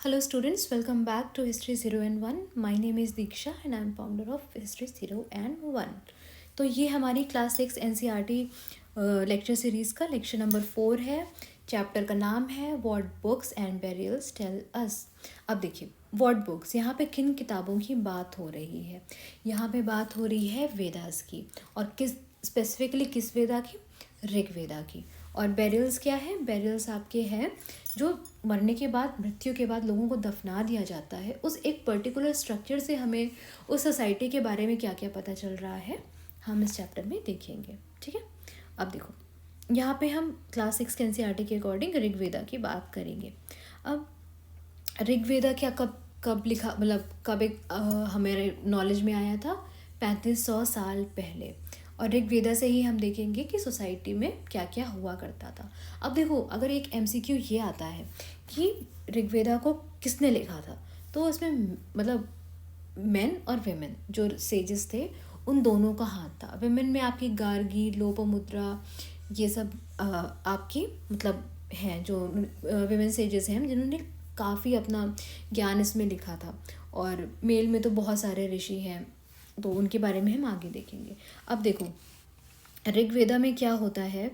Hello students, welcome back to History 0 and 1. My name is Diksha and I am founder of History 0 and 1. तो ये हमारी class 6 NCERT lecture series का lecture number 4 है. Chapter का नाम है what books and burials tell us. अब देखिए व्हाट बुक्स, यहाँ पे किन किताबों की बात हो रही है. यहाँ पे बात हो रही है वेदास की, और किस स्पेसिफिकली किस वेदा की, ऋग्वेदा की. और बेरियल्स क्या है, बेरियल्स आपके हैं जो मरने के बाद, मृत्यु के बाद लोगों को दफना दिया जाता है. उस एक पर्टिकुलर स्ट्रक्चर से हमें उस सोसाइटी के बारे में क्या क्या पता चल रहा है हम इस चैप्टर में देखेंगे. ठीक है. अब देखो यहाँ पे हम क्लास 6 के NCERT के अकॉर्डिंग ऋग्वेदा की बात करेंगे. अब ऋग्वेदा क्या कब लिखा, मतलब कब एक हमारे नॉलेज में आया था 3500 साल पहले. और ऋग्वेदा से ही हम देखेंगे कि सोसाइटी में क्या क्या हुआ करता था. अब देखो अगर एक MCQ ये आता है कि ऋग्वेदा को किसने लिखा था, तो इसमें मतलब मेन और वेमेन जो सेजेस थे उन दोनों का हाथ था. वेमेन में आपकी गार्गी, लोपामुद्रा, ये सब आपकी मतलब हैं जो वेमेन सेजेस हैं जिन्होंने काफ़ी अपना ज्ञान इसमें लिखा था. और मेल में तो बहुत सारे ऋषि हैं, तो उनके बारे में हम आगे देखेंगे. अब देखो ऋग्वेदा में क्या होता है,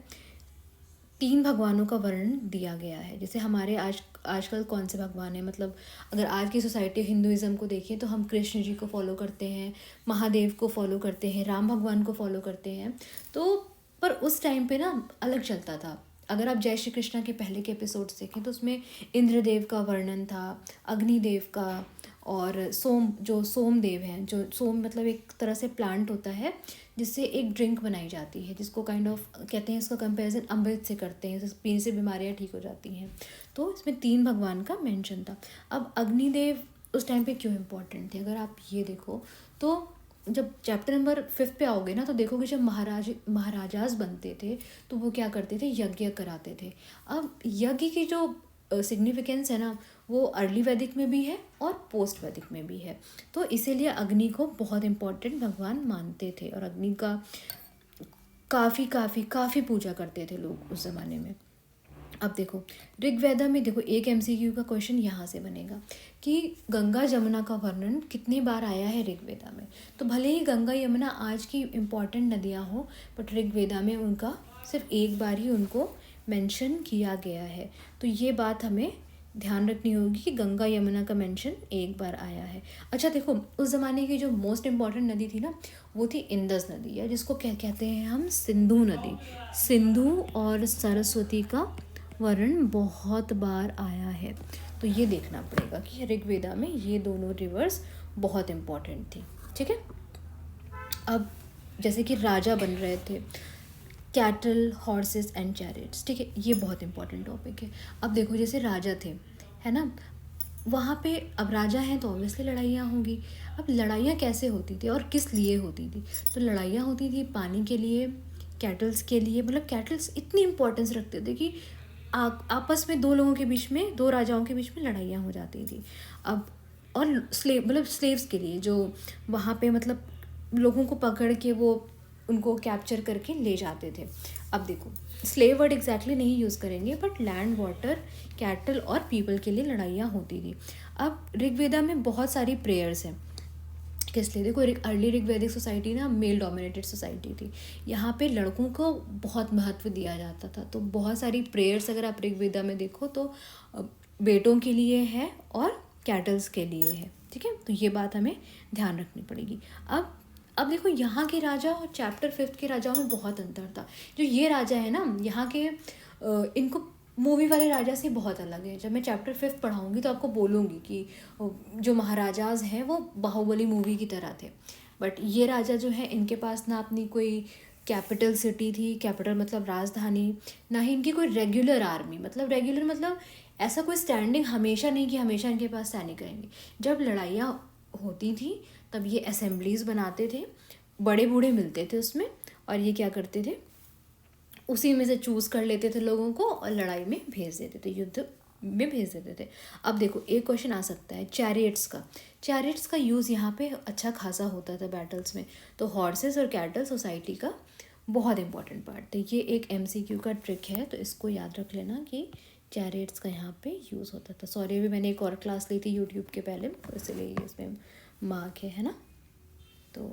3 भगवानों का वर्णन दिया गया है. जैसे हमारे आजकल कौन से भगवान हैं, मतलब अगर आज की सोसाइटी हिंदुज़म को देखें तो हम कृष्ण जी को फॉलो करते हैं, महादेव को फॉलो करते हैं, राम भगवान को फॉलो करते हैं. तो पर उस टाइम पे ना अलग चलता था. अगर आप जय श्री कृष्णा के पहले के एपिसोड्स देखें तो उसमें इंद्रदेव का वर्णन था, अग्निदेव का, और सोमदेव हैं. जो सोम मतलब एक तरह से प्लांट होता है जिससे एक ड्रिंक बनाई जाती है, जिसको काइंड ऑफ कहते हैं, इसका कंपैरिजन अमृत से करते हैं, जिससे पीने से बीमारियाँ ठीक हो जाती हैं. तो इसमें 3 भगवान का मेंशन था. अब अग्निदेव उस टाइम पे क्यों इम्पोर्टेंट थे, अगर आप ये देखो तो जब चैप्टर नंबर 5 पे आओगे ना तो देखोगे जब महाराजाज बनते थे तो वो क्या करते थे, यज्ञ कराते थे. अब यज्ञ की जो सिग्निफिकेंस है ना वो अर्ली वैदिक में भी है और पोस्ट वैदिक में भी है. तो इसीलिए अग्नि को बहुत इम्पोर्टेंट भगवान मानते थे और अग्नि का काफ़ी काफ़ी काफ़ी पूजा करते थे लोग उस ज़माने में. अब देखो ऋग्वेदा में देखो एक MCQ का क्वेश्चन यहाँ से बनेगा कि गंगा जमुना का वर्णन कितनी बार आया है ऋग्वेदा में. तो भले ही गंगा यमुना आज की इम्पॉर्टेंट नदियाँ हो, बट ऋग्वेदा में उनका सिर्फ एक बार ही उनको मेंशन किया गया है. तो ये बात हमें ध्यान रखनी होगी कि गंगा यमुना का मेंशन एक बार आया है. अच्छा देखो उस ज़माने की जो मोस्ट इम्पॉर्टेंट नदी थी ना वो थी इंदस नदी, या जिसको क्या कहते हैं हम, सिंधु नदी. सिंधु और सरस्वती का वर्णन बहुत बार आया है. तो ये देखना पड़ेगा कि ऋग्वेदा में ये दोनों रिवर्स बहुत इम्पॉर्टेंट थी. ठीक है. अब जैसे कि राजा बन रहे थे, कैटल, हॉर्सेस एंड चैरिट्स. ठीक है, ये बहुत इंपॉर्टेंट टॉपिक है. अब देखो जैसे राजा थे, है ना, वहाँ पे अब राजा हैं तो ऑब्वियसली लड़ाइयाँ होंगी. अब लड़ाइयाँ कैसे होती थी और किस लिए होती थी, तो लड़ाइयाँ होती थी पानी के लिए, कैटल्स के लिए. मतलब कैटल्स इतनी इंपॉर्टेंस रखते थे कि आपस में दो लोगों के बीच में, दो राजाओं के बीच में लड़ाइयाँ हो जाती थी. अब और स्लेव्स के लिए जो वहाँ पे मतलब लोगों को पकड़ के वो उनको कैप्चर करके ले जाते थे. अब देखो स्लेव वर्ड एग्जैक्टली नहीं यूज़ करेंगे, बट लैंड, वाटर, कैटल और पीपल के लिए लड़ाइयाँ होती थी. अब ऋग्वेदा में बहुत सारी प्रेयर्स हैं. किस लिए, देखो अर्ली ऋग्वैदिक सोसाइटी ना मेल डोमिनेटेड सोसाइटी थी. यहाँ पे लड़कों को बहुत महत्व दिया जाता था. तो बहुत सारी प्रेयर्स अगर आप ऋग्वेदा में देखो तो बेटों के लिए है और कैटल्स के लिए है. ठीक है, तो ये बात हमें ध्यान रखनी पड़ेगी. अब देखो यहाँ के राजा और चैप्टर 5 के राजाओं में बहुत अंतर था. जो ये राजा है ना यहाँ के, इनको मूवी वाले राजा से बहुत अलग है. जब मैं चैप्टर 5 पढ़ाऊँगी तो आपको बोलूँगी कि जो महाराजाज हैं वो बाहुबली मूवी की तरह थे. बट ये राजा जो है इनके पास ना अपनी कोई कैपिटल सिटी थी, कैपिटल मतलब राजधानी, ना ही इनकी कोई रेगुलर आर्मी. मतलब रेगुलर मतलब ऐसा कोई स्टैंडिंग हमेशा नहीं कि हमेशा इनके पास सैनिक रहेंगे. जब लड़ाइयाँ होती थी तब ये असेंबलीज बनाते थे, बड़े बूढ़े मिलते थे उसमें, और ये क्या करते थे, उसी में से चूज़ कर लेते थे लोगों को और लड़ाई में भेज देते थे, युद्ध में भेज देते थे. अब देखो एक क्वेश्चन आ सकता है चैरिट्स का यूज़ यहाँ पे अच्छा खासा होता था बैटल्स में. तो हॉर्सेस और कैटल सोसाइटी का बहुत इंपॉर्टेंट पार्ट था. ये एक MCQ का ट्रिक है, तो इसको याद रख लेना कि चैरियट्स का यहाँ पे यूज़ होता था। सॉरी, अभी मैंने एक और क्लास ली थी यूट्यूब के पहले, तो इसलिए इसमें मार्क है ना। तो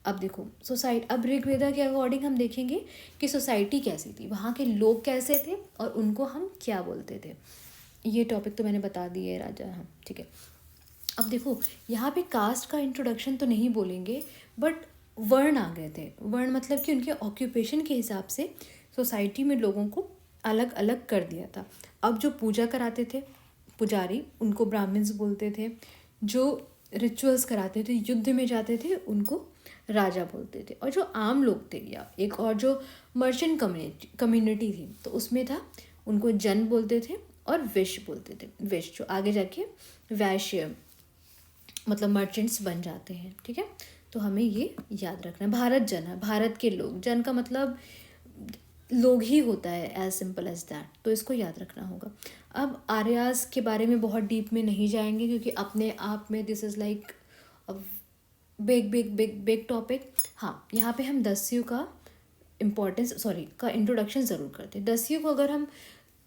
अब देखो सोसाइटी, अब ऋग्वेदा के अकॉर्डिंग हम देखेंगे कि सोसाइटी कैसी थी, वहाँ के लोग कैसे थे और उनको हम क्या बोलते थे। ये टॉपिक तो मैंने बता दिए है राजा, हाँ ठीक है। अब देखो यहाँ पे कास्ट का इंट्रोडक्शन तो नहीं बोलेंगे, बट वर्ण आ गए थे। वर्ण मतलब कि उनके ऑक्यूपेशन के हिसाब से सोसाइटी में लोगों को अलग अलग कर दिया था। अब जो पूजा कराते थे पुजारी, उनको ब्राह्मण्स बोलते थे। जो रिचुअल्स कराते थे, युद्ध में जाते थे, उनको राजा बोलते थे। और जो आम लोग थे या एक और जो मर्चेंट कम्युनिटी थी, तो उसमें था, उनको जन बोलते थे और वैश्य बोलते थे। वैश्य जो आगे जाके वैश्य मतलब मर्चेंट्स बन जाते हैं, ठीक है। तो हमें ये याद रखना है। भारत जन है, भारत के लोग, जन का मतलब लोग ही होता है, एज सिंपल एज दैट, तो इसको याद रखना होगा। अब आर्यास के बारे में बहुत डीप में नहीं जाएंगे, क्योंकि अपने आप में this is like big big big big topic. हाँ, यहाँ पे हम दस्यु का का इंट्रोडक्शन ज़रूर करते हैं। दस्यु को अगर हम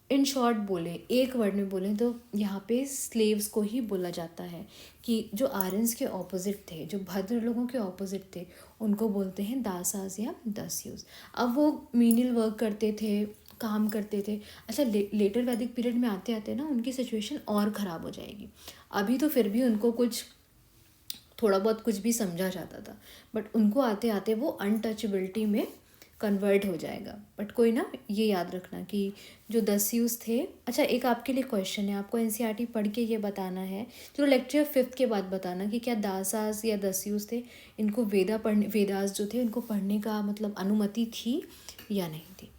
इन शॉर्ट बोले, एक वर्ड में बोलें, तो यहाँ पे स्लेव्स को ही बोला जाता है कि जो आर्यंस के ऑपोजिट थे, जो भद्र लोगों के ऑपोजिट थे, उनको बोलते हैं दासास या दस्युस। अब वो मीनियल वर्क करते थे, काम करते थे। अच्छा, लेटर वैदिक पीरियड में आते आते ना उनकी सिचुएशन और ख़राब हो जाएगी। अभी तो फिर भी उनको कुछ थोड़ा बहुत कुछ भी समझा जाता था, बट उनको आते आते वो अनटचेबिलिटी में कन्वर्ट हो जाएगा। बट कोई ना, ये याद रखना कि जो दस्युस थे। अच्छा, एक आपके लिए क्वेश्चन है, आपको एनसीईआरटी पढ़ के ये बताना है, जो लेक्चर 5th के बाद बताना कि क्या दासास या दस्युस थे, इनको वेदास जो थे उनको पढ़ने का मतलब अनुमति थी या नहीं थी,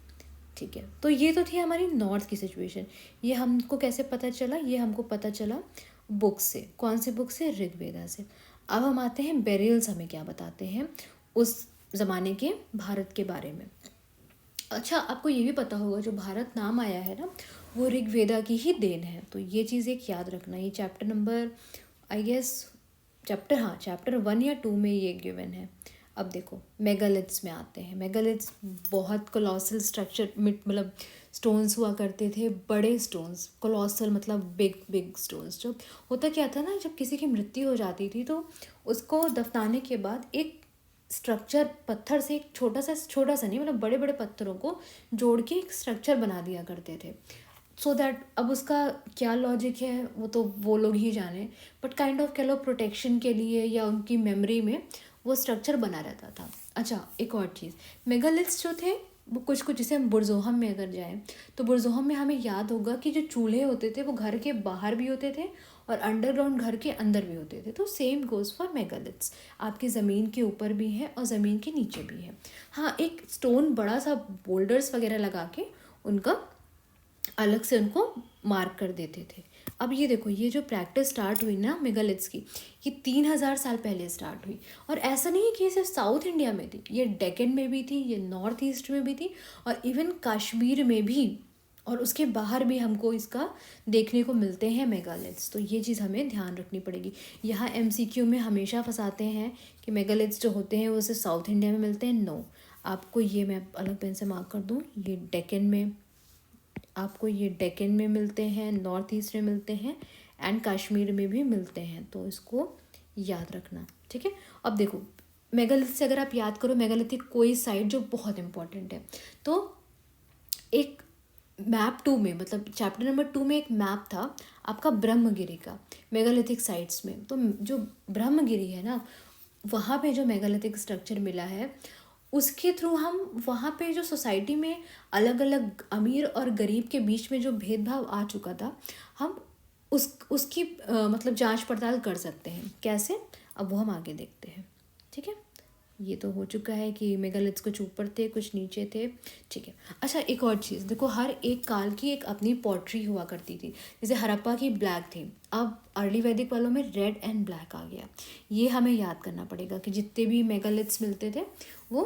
ठीक है। तो ये तो थी हमारी नॉर्थ की सिचुएशन। ये हमको कैसे पता चला? ये हमको पता चला बुक से। कौन से बुक से? ऋग्वेदा से। अब हम आते हैं बेरियल्स हमें क्या बताते हैं उस ज़माने के भारत के बारे में। अच्छा, आपको ये भी पता होगा जो भारत नाम आया है ना, वो ऋग्वेदा की ही देन है। तो ये चीज़ एक याद रखना। ये chapter number I guess chapter 1 या 2 में ये गिवन है। अब देखो मेगालिथ्स में आते हैं। मेगालिथ्स बहुत कोलोसल स्ट्रक्चर, मतलब स्टोन्स हुआ करते थे, बड़े स्टोन्स। कोलोसल मतलब बिग बिग स्टोन्स। जो होता क्या था ना, जब किसी की मृत्यु हो जाती थी तो उसको दफनाने के बाद एक स्ट्रक्चर पत्थर से, एक छोटा सा नहीं, मतलब बड़े बड़े पत्थरों को जोड़ के एक स्ट्रक्चर बना दिया करते थे। सो दैट, अब उसका क्या लॉजिक है वो तो वो लोग ही जाने, बट काइंड ऑफ कह लो प्रोटेक्शन के लिए या उनकी मेमोरी में वो स्ट्रक्चर बना रहता था। अच्छा, एक और चीज़, मेगालिथ्स जो थे वो कुछ कुछ, जैसे हम बुरज़ोहम में अगर जाएं तो बुरज़ोहम में हमें याद होगा कि जो चूल्हे होते थे वो घर के बाहर भी होते थे और अंडरग्राउंड घर के अंदर भी होते थे। तो सेम गोज़ फॉर मेगालिथ्स, आपकी ज़मीन के ऊपर भी है और ज़मीन के नीचे भी है। हाँ, एक स्टोन बड़ा सा बोल्डर्स वगैरह लगा के उनका अलग से उनको मार्क कर देते थे। अब ये देखो, ये जो प्रैक्टिस स्टार्ट हुई ना मेगालिथ्स की, ये 3000 साल पहले स्टार्ट हुई। और ऐसा नहीं है कि ये सिर्फ साउथ इंडिया में थी, ये डेक्कन में भी थी, ये नॉर्थ ईस्ट में भी थी, और इवन कश्मीर में भी, और उसके बाहर भी हमको इसका देखने को मिलते हैं मेगालिथ्स। तो ये चीज़ हमें ध्यान रखनी पड़ेगी। यहाँ एमसीक्यू में हमेशा फंसाते हैं कि मेगालिथ्स जो होते हैं वो सिर्फ साउथ इंडिया में मिलते हैं। नो, आपको ये मैं अलग पेन से मार्क कर दूँ, ये डेक्कन में, आपको ये डेक्कन में मिलते हैं, नॉर्थ ईस्ट में मिलते हैं, एंड कश्मीर में भी मिलते हैं। तो इसको याद रखना, ठीक है। अब देखो मेगालिथ से अगर आप याद करो, मेगालिथिक कोई साइट जो बहुत इंपॉर्टेंट है, तो एक मैप 2 में, मतलब चैप्टर नंबर 2 में एक मैप था आपका ब्रह्मगिरी का, मेगालिथिक साइट्स में। तो जो ब्रह्मगिरी है ना, वहाँ पे जो मेगालिथिक स्ट्रक्चर मिला है, उसके थ्रू हम वहाँ पे जो सोसाइटी में अलग अलग अमीर और गरीब के बीच में जो भेदभाव आ चुका था, हम उसकी मतलब जांच पड़ताल कर सकते हैं। कैसे? अब वो हम आगे देखते हैं, ठीक है। ये तो हो चुका है कि मेगालिथ्स कुछ ऊपर थे, कुछ नीचे थे, ठीक है। अच्छा, एक और चीज़ देखो, हर एक काल की एक अपनी पॉटरी हुआ करती थी। जैसे हड़प्पा की ब्लैक थी, अब अर्ली वैदिक वालों में रेड एंड ब्लैक आ गया। ये हमें याद करना पड़ेगा कि जितने भी मेगालिथ्स मिलते थे वो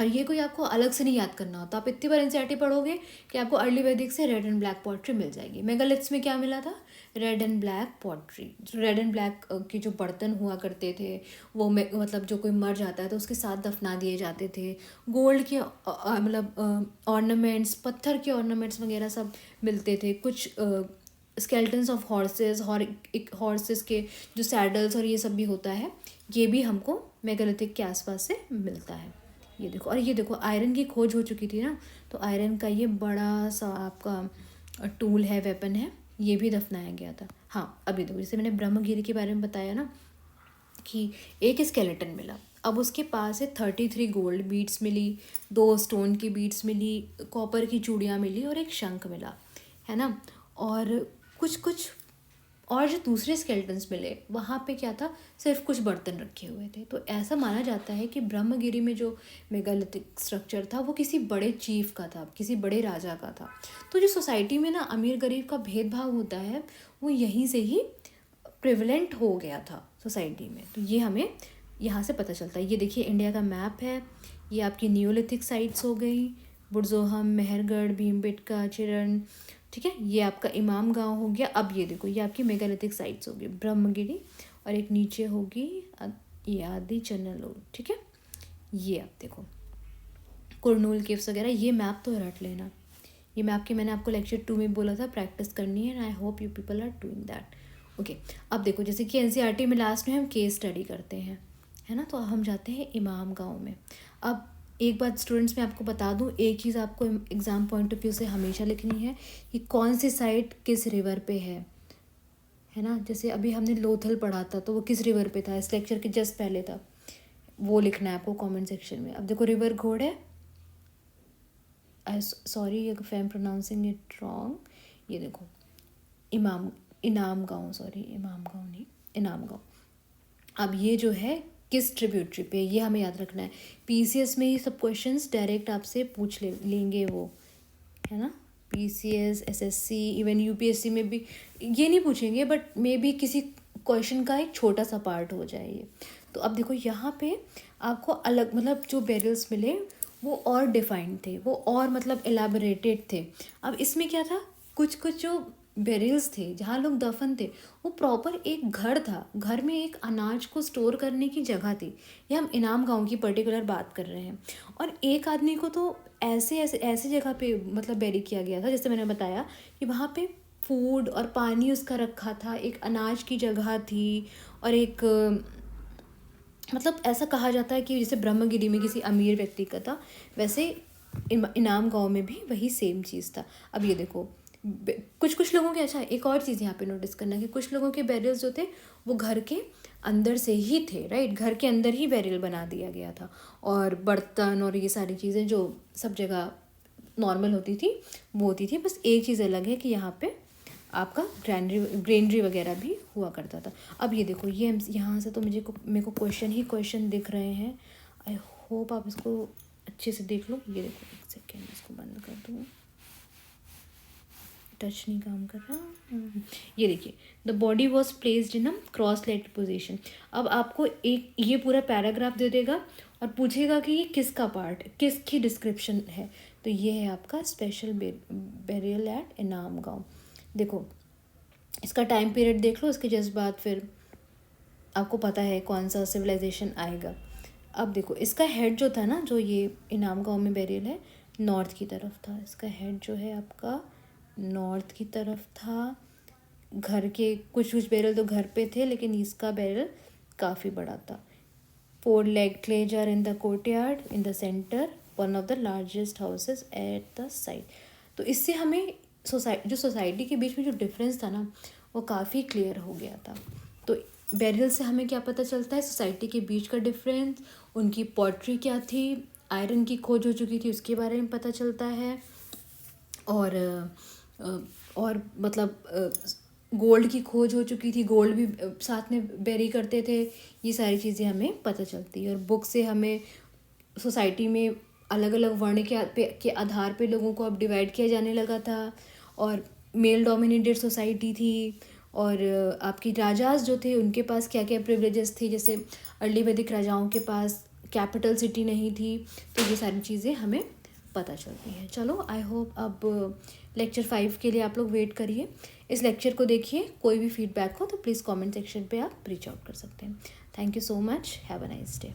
और ये कोई आपको अलग से नहीं याद करना होता, आप इतनी बार एनसीईआरटी पढ़ोगे कि आपको अर्ली वैदिक से रेड एंड ब्लैक पॉटरी मिल जाएगी। मेगालिथ्स में क्या मिला था? Red and black pottery. Red and black के जो बर्तन हुआ करते थे वो मतलब जो कोई मर जाता है तो उसके साथ दफना दिए जाते थे। गोल्ड के मतलब ऑर्नामेंट्स, पत्थर के ऑर्नामेंट्स वगैरह सब मिलते थे। कुछ स्केल्टन्स ऑफ हॉर्सेस, हॉर्सेस के जो सैडल्स और ये सब भी होता है, ये भी हमको मेगालिथिक के आसपास से मिलता है। ये देखो, और ये देखो आयरन की खोज हो चुकी थी ना, तो आयरन का ये बड़ा सा आपका टूल है, वेपन है, ये भी दफनाया गया था। हाँ, अभी देखो जैसे मैंने ब्रह्मगिरी के बारे में बताया ना कि एक स्केलेटन मिला, अब उसके पास से 33 गोल्ड बीड्स मिली, 2 स्टोन की बीड्स मिली, कॉपर की चूड़ियाँ मिली और एक शंख मिला, है ना। और कुछ कुछ और जो दूसरे स्केल्टन्स मिले वहाँ पे क्या था, सिर्फ कुछ बर्तन रखे हुए थे। तो ऐसा माना जाता है कि ब्रह्मगिरी में जो मेगालिथिक स्ट्रक्चर था वो किसी बड़े चीफ का था, किसी बड़े राजा का था। तो जो सोसाइटी में ना अमीर गरीब का भेदभाव होता है वो यहीं से ही प्रिवलेंट हो गया था सोसाइटी में। तो ये हमें यहाँ से पता चलता है। ये देखिए इंडिया का मैप है, ये आपकी नियोलिथिक साइट्स हो गई, बुरजोहम, मेहरगढ़, भीमबेटका, चिरण, ठीक है। ये आपका इमाम गांव हो गया। अब ये देखो ये आपकी मेगालिथिक साइट्स होगी, ब्रह्मगिरी, और एक नीचे होगी ये आदि चन्नलोर, ठीक है। ये आप देखो कुरनूल केव्स वगैरह, ये मैप तो रट लेना। ये मैप की मैंने आपको लेक्चर 2 में बोला था प्रैक्टिस करनी है, and I hope you people are doing that. Okay, अब देखो जैसे कि एनसीईआरटी में लास्ट में हम केस स्टडी करते हैं, है ना, तो हम जाते हैं इमाम गांव में। अब एक बात स्टूडेंट्स मैं आपको बता दूं, एक चीज़ आपको एग्ज़ाम पॉइंट ऑफ व्यू से हमेशा लिखनी है कि कौन सी साइट किस रिवर पे है ना। जैसे अभी हमने लोथल पढ़ा था तो वो किस रिवर पे था, इस लेक्चर के जस्ट पहले था, वो लिखना है आपको कमेंट सेक्शन में। अब देखो रिवर घोड़ है, sorry if I am pronouncing it wrong. ये देखो इनाम गाँव, सॉरी इमाम गाँव नहीं, इनाम गाँव। अब ये जो है किस ट्रिब्यूटरी पे, ये हमें याद रखना है। पीसीएस में ही सब क्वेश्चंस डायरेक्ट आपसे पूछ लेंगे वो, है ना। पीसीएस, एसएससी, इवन यूपीएससी में भी ये नहीं पूछेंगे, बट मे बी किसी क्वेश्चन का एक छोटा सा पार्ट हो जाए ये। तो अब देखो यहाँ पे आपको अलग मतलब जो बेरिल्स मिले वो और डिफाइंड थे, वो और मतलब एलाबोरेटेड थे। अब इसमें क्या था, कुछ कुछ जो बेरिल्स थे जहाँ लोग दफन थे वो प्रॉपर एक घर था, घर में एक अनाज को स्टोर करने की जगह थी। ये हम इनाम गांव की पर्टिकुलर बात कर रहे हैं। और एक आदमी को तो ऐसे जगह पे मतलब बेरी किया गया था, जैसे मैंने बताया कि वहाँ पे फूड और पानी उसका रखा था, एक अनाज की जगह थी, और एक मतलब ऐसा कहा जाता है कि जैसे ब्रह्मगिरी में किसी अमीर व्यक्ति का था, वैसे इनाम गांव में भी वही सेम चीज़ था। अब ये देखो कुछ लोगों के, अच्छा एक और चीज़ यहाँ पे नोटिस करना कि कुछ लोगों के बैरियल्स जो थे वो घर के अंदर से ही थे, राइट, घर के अंदर ही बैरियल बना दिया गया था। और बर्तन और ये सारी चीज़ें जो सब जगह नॉर्मल होती थी वो होती थी, बस एक चीज़ अलग है कि यहाँ पे आपका ग्रेनरी वगैरह भी हुआ करता था। अब ये देखो ये यहाँ से तो मेरे को क्वेश्चन ही क्वेश्चन दिख रहे हैं। आई होप आप इसको अच्छे से देख लो। ये देखो एक सेकेंड, इसको बंद कर दूँ, टच नहीं काम कर रहा। ये देखिए, the body was placed in a cross leg position. अब आपको एक ये पूरा पैराग्राफ दे देगा और पूछेगा कि ये किसका पार्ट, किसकी डिस्क्रिप्शन है। तो ये है आपका स्पेशल बेरियल एट इनाम गाँव। देखो इसका टाइम पीरियड देख लो, इसके जस्ट बाद फिर आपको पता है कौन सा सिविलाइजेशन आएगा। अब देखो इसका हेड जो था ना, जो ये इनाम गाँव में बेरियल है, नॉर्थ की तरफ था। इसका हेड जो है आपका नॉर्थ की तरफ था। घर के कुछ बैरल तो घर पे थे, लेकिन इसका बैरल काफ़ी बड़ा था। 4 leg clay jar in the courtyard in the center, one of the largest houses at the site। तो इससे हमें सोसाइटी के बीच में जो डिफरेंस था ना वो काफ़ी क्लियर हो गया था। तो बैरियल से हमें क्या पता चलता है, सोसाइटी के बीच का डिफरेंस, उनकी पॉटरी क्या थी, आयरन की खोज हो चुकी थी उसके बारे में पता चलता है, और मतलब गोल्ड की खोज हो चुकी थी, गोल्ड भी साथ में बेरी करते थे। ये सारी चीज़ें हमें पता चलती है। और बुक से हमें सोसाइटी में अलग अलग वर्ण के आधार पे लोगों को अब डिवाइड किया जाने लगा था, और मेल डोमिनेटेड सोसाइटी थी। और आपकी राजाज जो थे उनके पास क्या क्या प्रिविलेजेस थे, जैसे अर्ली वैदिक राजाओं के पास कैपिटल सिटी नहीं थी, तो ये सारी चीज़ें हमें पता चलती हैं। चलो, आई होप अब लेक्चर 5 के लिए आप लोग वेट करिए, इस लेक्चर को देखिए। कोई भी फीडबैक हो तो प्लीज़ कमेंट सेक्शन पे आप रीच आउट कर सकते हैं। Thank you so much, have a nice day.